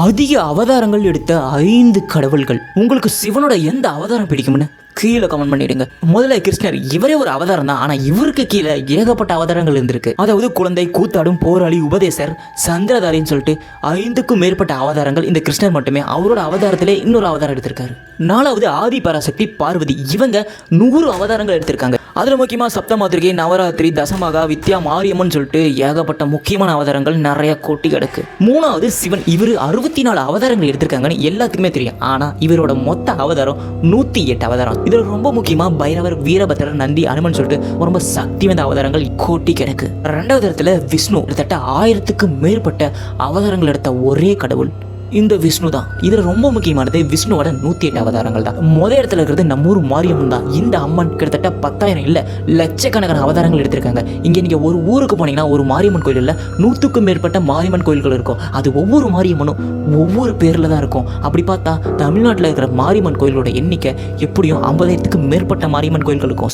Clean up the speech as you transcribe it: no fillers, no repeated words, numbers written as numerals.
அதிக அவதாரங்கள் எடுத்த 5 கடவுள்கள். உங்களுக்கு சிவனோட எந்த அவதாரம் பிடிக்கும்னு கீழே கமெண்ட் பண்ணிடுங்க. முதல்ல கிருஷ்ணர், இவரே ஒரு அவதாரம் தான். ஆனா இவருக்கு கீழே ஏகப்பட்ட அவதாரங்கள் இருந்திருக்கு. அதாவது குழந்தை, கூத்தாடும், போராளி, உபதேசர், சந்திரதாரின்னு சொல்லிட்டு 5க்கும் மேற்பட்ட அவதாரங்கள். இந்த கிருஷ்ணர் மட்டுமே அவரோட அவதாரத்திலே இன்னொரு அவதாரம் எடுத்திருக்காரு. 4வது ஆதி பராசக்தி பார்வதி. இவங்க 100 அவதாரங்கள் எடுத்திருக்காங்க. அதுல முக்கியமா சப்தமாதிரிகை, நவராத்திரி, தசமகா, வித்யா, மாரியம்மன் சொல்லிட்டு ஏகப்பட்ட முக்கியமான அவதாரங்கள் நிறைய கொட்டி கிடக்கு. 3வது சிவன். இவர் 64 அவதாரங்கள் எடுத்திருக்காங்கன்னு எல்லாத்துக்குமே தெரியும். ஆனா இவரோட மொத்த அவதாரம் 108 அவதாரம். இதுல ரொம்ப முக்கியமா பைரவர், வீரபத்திரர், நந்தி, அனுமன் சொல்லிட்டு ரொம்ப சக்தி வாய்ந்த அவதாரங்கள் கோட்டி கிடக்கு. 2வது இடத்துல விஷ்ணு. கிட்டத்தட்ட 1000க்கும் மேற்பட்ட அவதாரங்கள் எடுத்த ஒரே கடவுள் இந்த விஷ்ணு தான். இதுல ரொம்ப முக்கியமானது விஷ்ணுவோட 108 அவதாரங்கள் தான். முதல் இடத்துல இருக்கிறது நம்ம ஊர் மாரியம்மன் தான். இந்த அம்மன் கிட்டத்தட்ட 10,000 இல்ல லட்சக்கணக்கான அவதாரங்கள் எடுத்திருக்காங்க. இங்க நீங்க ஒரு ஊருக்கு போனீங்கன்னா ஒரு மாரியம்மன் கோயில் இல்ல 100க்கும் மேற்பட்ட மாரியம்மன் கோயில்கள் இருக்கும். அது ஒவ்வொரு மாரியம்மனும் ஒவ்வொரு பேர்ல தான் இருக்கும். அப்படி பார்த்தா தமிழ்நாட்டில் இருக்கிற மாரியம்மன் கோயிலோட எண்ணிக்கை எப்படியும் 50,000க்கும் மேற்பட்ட மாரியம்மன் கோயில்கள் இருக்கும்.